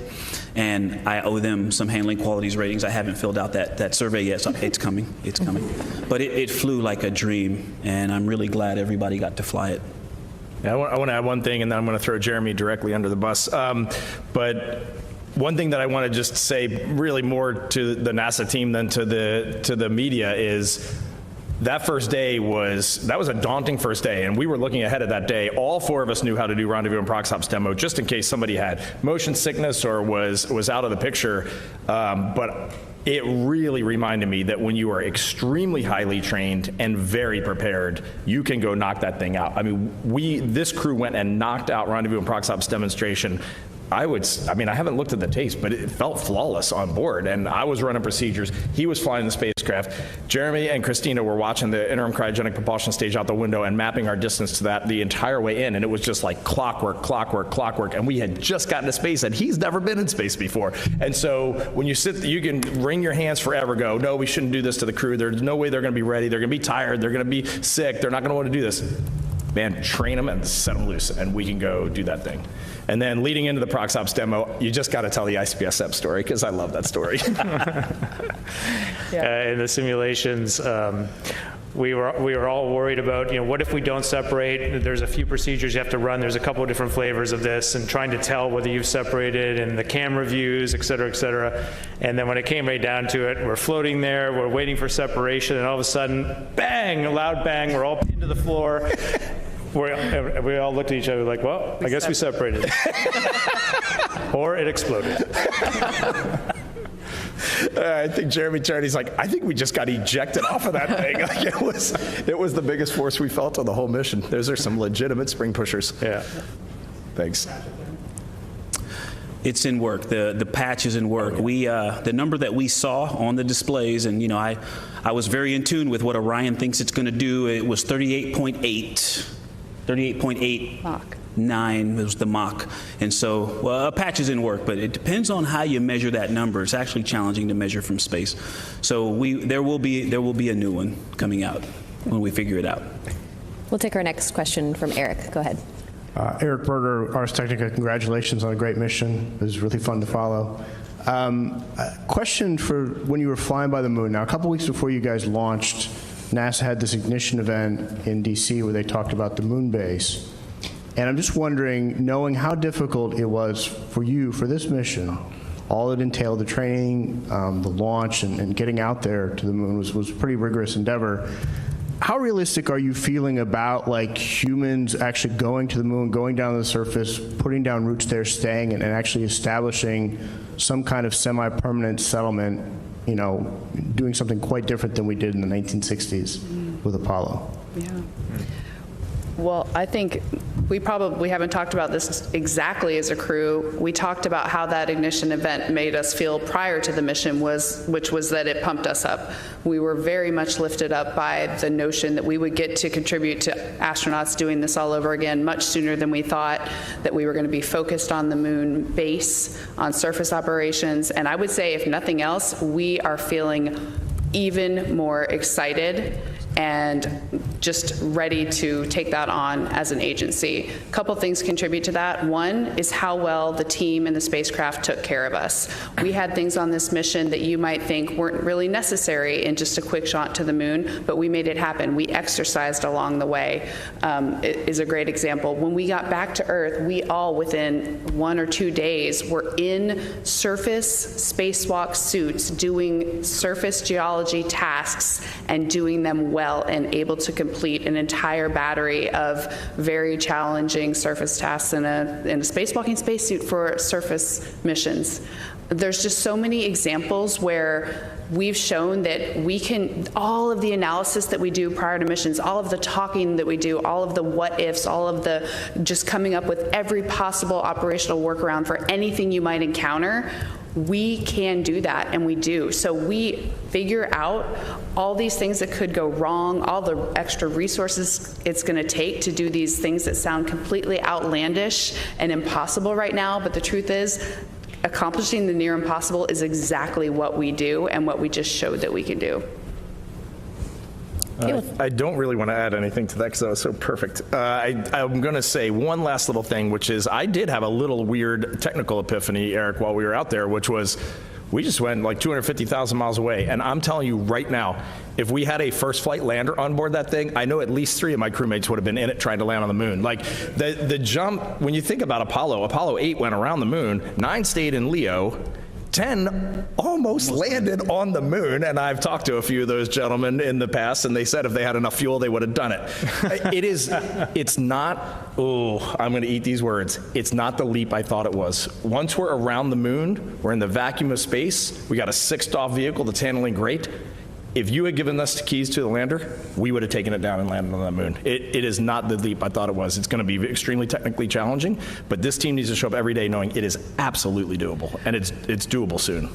and I owe them some handling qualities ratings. I haven't filled out that survey yet, so it's coming. It's coming. But it flew like a dream, and I'm really glad everybody got to fly it. Yeah, I want to add one thing, and then I'm going to throw Jeremy directly under the bus. But one thing that I want to just say really more to the NASA team than to the media is that first day was a daunting first day, and we were looking ahead of that day. All four of us knew how to do rendezvous and ProcSox demo just in case somebody had motion sickness or was out of the picture. But it really reminded me that when you are extremely highly trained and very prepared, you can go knock that thing out. I mean, this crew went and knocked out rendezvous and ProcSox demonstration. I haven't looked at the tapes, but it felt flawless on board, and I was running procedures. He was flying the spacecraft. Jeremy and Christina were watching the interim cryogenic propulsion stage out the window and mapping our distance to that the entire way in, and it was just like clockwork, and we had just gotten to space, and he's never been in space before. And so when you can wring your hands forever, go, no, we shouldn't do this to the crew. There's no way they're going to be ready. They're going to be tired. They're going to be sick. They're not going to want to do this. man, train them and set them loose, and we can go do that thing. And then leading into the ProxOps demo, you just got to tell the ICPSM story, because I love that story. In the simulations, we were all worried about, what if we don't separate? There's a few procedures you have to run. There's a couple of different flavors of this, and trying to tell whether you've separated, and the camera views, et cetera, et cetera. And then when it came right down to it, we're floating there, we're waiting for separation, and all of a sudden, bang, a loud bang, we're all pinned to the floor. We all looked at each other like, well, I guess we separated. Or it exploded. I think Jeremy Charity's like, I think we just got ejected off of that thing. Like, it was the biggest force we felt on the whole mission. Those are some legitimate spring pushers. Yeah. Thanks. It's in work. The patch is in work. We the number that we saw on the displays, and I was very in tune with what Orion thinks it's going to do. It was 38.8. 38.8 Mach. 9 was the Mach. And so, a patch is in work, but it depends on how you measure that number. It's actually challenging to measure from space. So there will be a new one coming out when we figure it out. We'll take our next question from Eric. Go ahead. Eric Berger, Ars Technica, congratulations on a great mission. It was really fun to follow. Question for when you were flying by the moon. Now, a couple weeks before you guys launched, NASA had this ignition event in DC where they talked about the moon base. And I'm just wondering, knowing how difficult it was for you for this mission, all it entailed, the training, the launch, and getting out there to the moon was a pretty rigorous endeavor. How realistic are you feeling about humans actually going to the moon, going down to the surface, putting down roots there, staying, and actually establishing some kind of semi-permanent settlement, doing something quite different than we did in the 1960s with Apollo? Yeah. Well, I think we haven't talked about this exactly as a crew. We talked about how that ignition event made us feel prior to the mission, which was that it pumped us up. We were very much lifted up by the notion that we would get to contribute to astronauts doing this all over again much sooner than we thought, that we were going to be focused on the moon base, on surface operations. And I would say, if nothing else, we are feeling even more excited and just ready to take that on as an agency. A couple things contribute to that. One is how well the team and the spacecraft took care of us. We had things on this mission that you might think weren't really necessary in just a quick shot to the moon, but we made it happen. We exercised along the way. It is a great example. When we got back to Earth, we all, within 1 or 2 days, were in surface spacewalk suits doing surface geology tasks and doing them well and able to complete an entire battery of very challenging surface tasks in a spacewalking spacesuit for surface missions. There's just so many examples where we've shown that we can, all of the analysis that we do prior to missions, all of the talking that we do, all of the what ifs, all of the just coming up with every possible operational workaround for anything you might encounter, we can do that, and we do. So we figure out all these things that could go wrong, all the extra resources it's going to take to do these things that sound completely outlandish and impossible right now, but the truth is, accomplishing the near impossible is exactly what we do and what we just showed that we can do. I don't really want to add anything to that because that was so perfect. I'm going to say one last little thing, which is I did have a little weird technical epiphany, Eric, while we were out there, which was we just went like 250,000 miles away. And I'm telling you right now, if we had a first flight lander on board that thing, I know at least 3 of my crewmates would have been in it trying to land on the moon. Like the jump, when you think about Apollo 8 went around the moon, 9 stayed in Leo, 10 almost landed on the moon, and I've talked to a few of those gentlemen in the past, and they said if they had enough fuel, they would have done it. It's not, I'm going to eat these words. It's not the leap I thought it was. Once we're around the moon, we're in the vacuum of space, we got a 6-off vehicle that's handling great. If you had given us the keys to the lander, we would have taken it down and landed on the moon. It is not the leap I thought it was. It's going to be extremely technically challenging, but this team needs to show up every day knowing it is absolutely doable, and it's doable soon.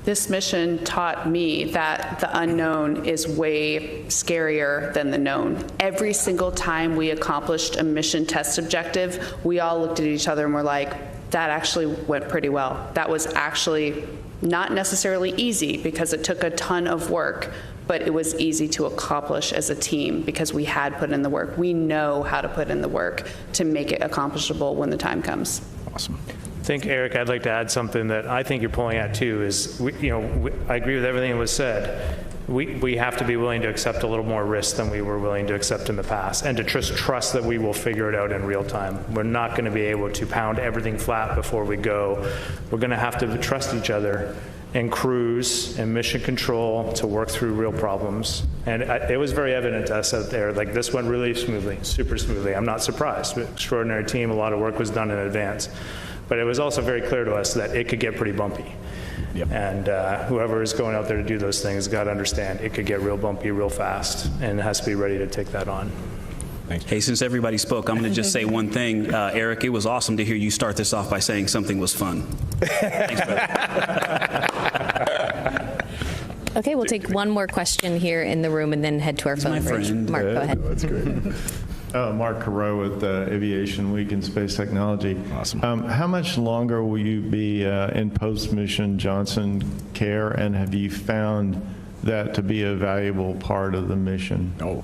This mission taught me that the unknown is way scarier than the known. Every single time we accomplished a mission test objective, we all looked at each other and were like, that actually went pretty well. That was actually not necessarily easy because it took a ton of work, but it was easy to accomplish as a team because we had put in the work. We know how to put in the work to make it accomplishable when the time comes. Awesome. I think, Eric, I'd like to add something that I think you're pulling at too is, I agree with everything that was said. We have to be willing to accept a little more risk than we were willing to accept in the past, and to trust that we will figure it out in real time. We're not going to be able to pound everything flat before we go. We're going to have to trust each other and crews and mission control to work through real problems. And it was very evident to us out there, like this went really smoothly, super smoothly. I'm not surprised. Extraordinary team, a lot of work was done in advance. But it was also very clear to us that it could get pretty bumpy. Yep. And whoever is going out there to do those things got to understand it could get real bumpy real fast, and has to be ready to take that on. Thanks. Hey, since everybody spoke, I'm going to just say one thing. Eric, it was awesome to hear you start this off by saying something was fun. Thanks, brother. Okay, we'll take one more question here in the room and then head to our phone bridge. Mark, go ahead. That's great. Mark Carreau with Aviation Week in Space Technology. Awesome. How much longer will you be in post-mission Johnson care, and have you found that to be a valuable part of the mission? Oh.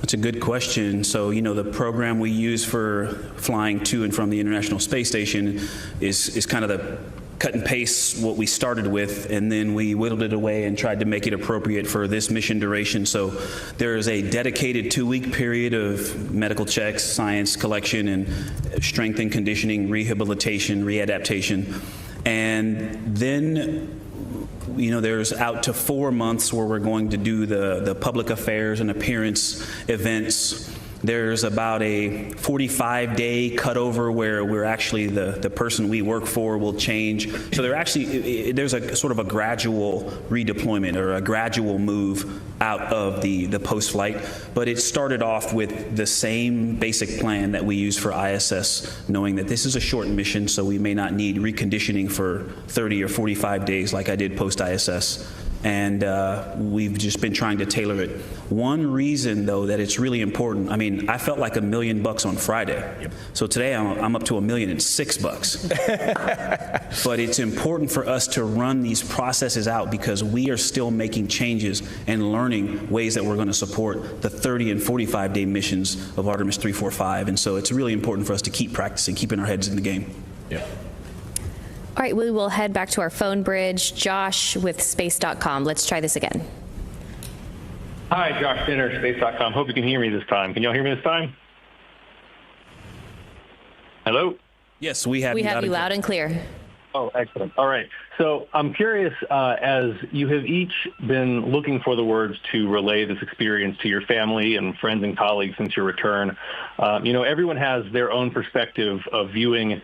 That's a good question. So, the program we use for flying to and from the International Space Station is kind of the cut and paste what we started with, and then we whittled it away and tried to make it appropriate for this mission duration. So there is a dedicated 2-week period of medical checks, science collection, and strength and conditioning, rehabilitation, readaptation. And then there's out to 4 months where we're going to do the public affairs and appearance events. There's about a 45-day cutover where we're actually the person we work for will change. So there's a sort of a gradual redeployment or a gradual move out of the post-flight. But it started off with the same basic plan that we use for ISS, knowing that this is a short mission, so we may not need reconditioning for 30 or 45 days like I did post-ISS. And we've just been trying to tailor it. One reason, though, that it's really important, I felt like $1 million on Friday. Yep. So today I'm up to $1,006,000. But it's important for us to run these processes out because we are still making changes and learning ways that we're going to support the 30 and 45-day missions of Artemis 3, 4, 5. And so it's really important for us to keep practicing, keeping our heads in the game. Yeah. All right, we will head back to our phone bridge. Josh with space.com. Let's try this again. Hi, Josh Dinner, space.com. Hope you can hear me this time. Can y'all hear me this time? Hello? Yes, we have you loud and clear. Oh, excellent. All right. So I'm curious, as you have each been looking for the words to relay this experience to your family and friends and colleagues since your return, everyone has their own perspective of viewing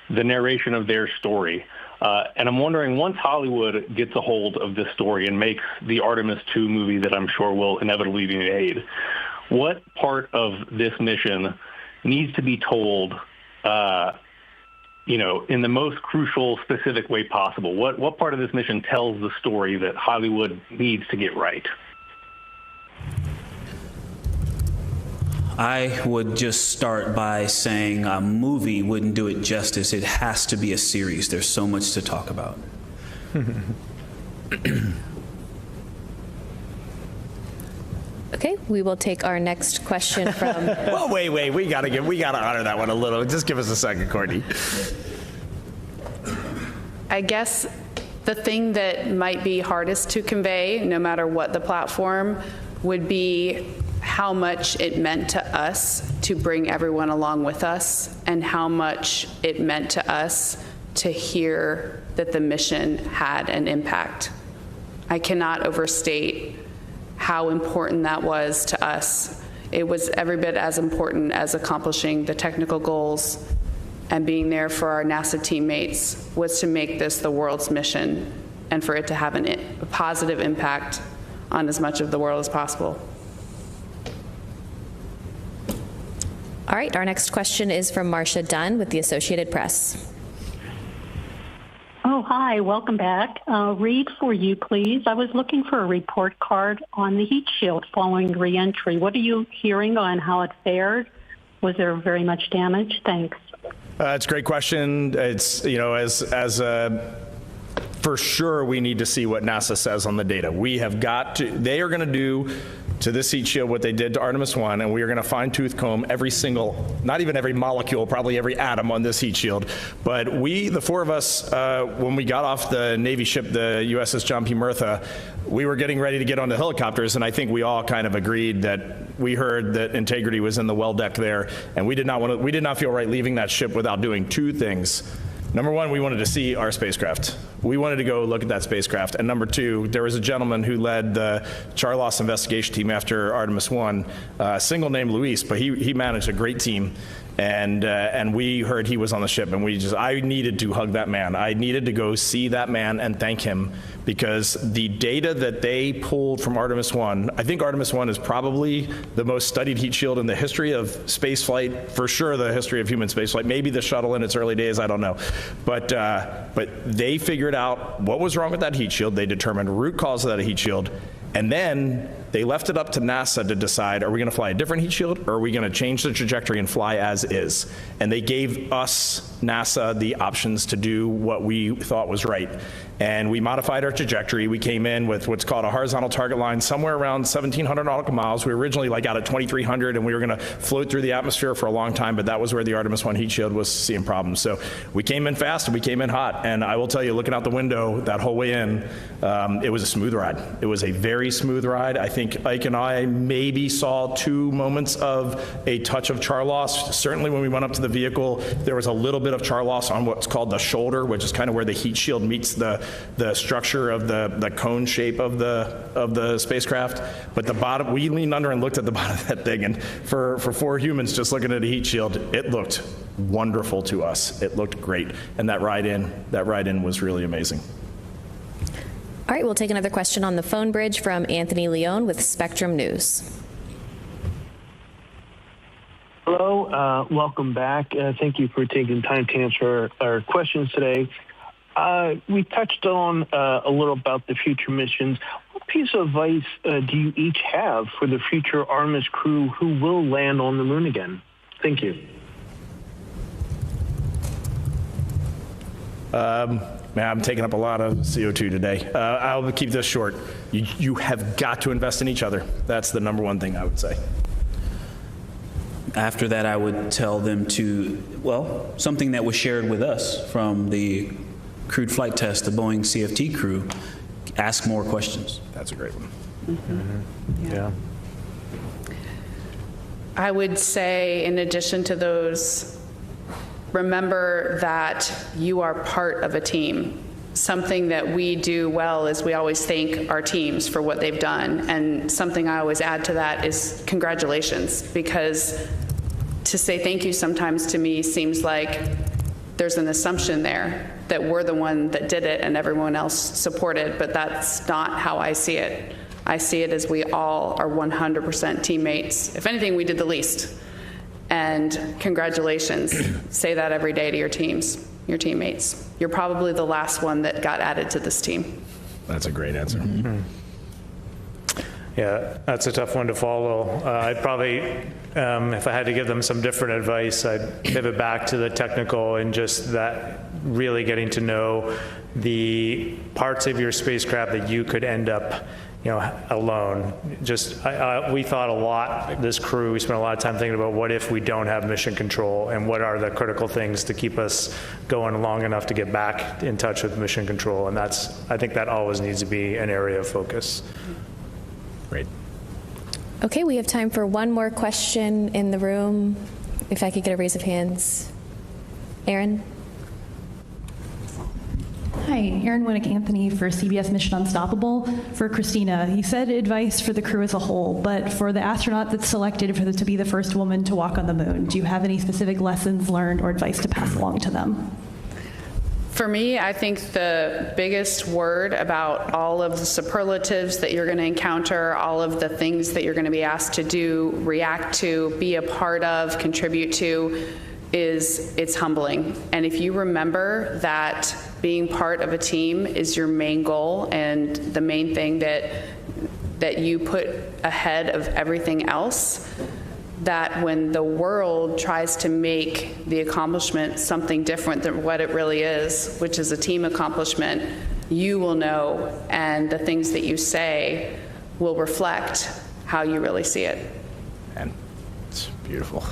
the narration of their story. And I'm wondering, once Hollywood gets a hold of this story and makes the Artemis II movie that I'm sure will inevitably be made, what part of this mission needs to be told, in the most crucial, specific way possible? What part of this mission tells the story that Hollywood needs to get right? I would just start by saying a movie wouldn't do it justice. It has to be a series. There's so much to talk about. Okay, we will take our next question from. Well, wait, we gotta honor that one a little. Just give us a second, Courtney. I guess the thing that might be hardest to convey, no matter what the platform, would be how much it meant to us to bring everyone along with us, and how much it meant to us to hear that the mission had an impact. I cannot overstate how important that was to us. It was every bit as important as accomplishing the technical goals and being there for our NASA teammates, was to make this the world's mission and for it to have a positive impact on as much of the world as possible. All right, our next question is from Marcia Dunn with the Associated Press. Oh, hi, welcome back. Reid, for you, please. I was looking for a report card on the heat shield following reentry. What are you hearing on how it fared? Was there very much damage? Thanks. It's a great question. It's, as for sure we need to see what NASA says on the data. We have got to, they are going to do to this heat shield what they did to Artemis I, and we are going to fine-tooth comb every single, not even every molecule, probably every atom on this heat shield. But we, the four of us, when we got off the Navy ship, the USS John P. Murtha, we were getting ready to get on the helicopters, and I think we all kind of agreed that we heard that integrity was in the well deck there, and we did not feel right leaving that ship without doing two things. Number one, we wanted to see our spacecraft. We wanted to go look at that spacecraft. And number two, there was a gentleman who led the Charlos investigation team after Artemis I, a single named Luis, but he managed a great team. And we heard he was on the ship, and I needed to hug that man. I needed to go see that man and thank him, because the data that they pulled from Artemis I think Artemis I is probably the most studied heat shield in the history of spaceflight, for sure the history of human spaceflight, maybe the shuttle in its early days, I don't know. But they figured out what was wrong with that heat shield. They determined root cause of that heat shield, and then they left it up to NASA to decide, are we going to fly a different heat shield, or are we going to change the trajectory and fly as is? And they gave us, NASA, the options to do what we thought was right. And we modified our trajectory. We came in with what's called a horizontal target line, somewhere around 1,700 nautical miles. We were originally out at 2,300, and we were going to float through the atmosphere for a long time, but that was where the Artemis I heat shield was seeing problems. So we came in fast, and we came in hot. And I will tell you, looking out the window that whole way in, it was a smooth ride. It was a very smooth ride. I think Ike and I maybe saw 2 moments of a touch of char loss. Certainly when we went up to the vehicle, there was a little bit of char loss on what's called the shoulder, which is kind of where the heat shield meets the structure of the cone shape of the spacecraft. But the bottom, we leaned under and looked at the bottom of that thing, and for 4 humans just looking at a heat shield, it looked wonderful to us. It looked great, and that ride in was really amazing. All right, we'll take another question on the phone bridge from Anthony Leone with Spectrum News. Hello, welcome back. Thank you for taking time to answer our questions today. We touched on a little about the future missions. What piece of advice do you each have for the future Artemis crew who will land on the moon again? Thank you. Man, I'm taking up a lot of CO2 today. I'll keep this short. You have got to invest in each other. That's the number one thing I would say. After that, I would tell them to, well, something that was shared with us from the crewed flight test, the Boeing CFT crew, ask more questions. That's a great one. Mm-hmm. Yeah. I would say, in addition to those, remember that you are part of a team. Something that we do well is we always thank our teams for what they've done. And something I always add to that is congratulations, because to say thank you sometimes to me seems like there's an assumption there that we're the one that did it and everyone else supported, but that's not how I see it. I see it as we all are 100% teammates. If anything, we did the least. And congratulations. Say that every day to your teams, your teammates. You're probably the last one that got added to this team. That's a great answer. Mm-hmm. Yeah, that's a tough one to follow. I'd probably, if I had to give them some different advice, I'd pivot back to the technical and just that really getting to know the parts of your spacecraft that you could end up alone. Just, we thought a lot, this crew, we spent a lot of time thinking about what if we don't have mission control, and what are the critical things to keep us going long enough to get back in touch with mission control. And I think that always needs to be an area of focus. Great. Okay, we have time for one more question in the room. If I could get a raise of hands. Aaron? Hi, Erin Winnick-Anthony for CBS Mission Unstoppable. For Christina, you said advice for the crew as a whole, but for the astronaut that's selected to be the first woman to walk on the moon, do you have any specific lessons learned or advice to pass along to them? For me, I think the biggest word about all of the superlatives that you're going to encounter, all of the things that you're going to be asked to do, react to, be a part of, contribute to, is it's humbling. And if you remember that being part of a team is your main goal and the main thing that you put ahead of everything else, that when the world tries to make the accomplishment something different than what it really is, which is a team accomplishment, you will know, and the things that you say will reflect how you really see it. And it's beautiful.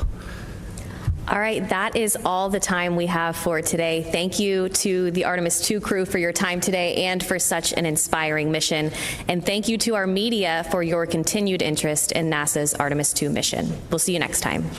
All right, that is all the time we have for today. Thank you to the Artemis II crew for your time today and for such an inspiring mission. And thank you to our media for your continued interest in NASA's Artemis II mission. We'll see you next time.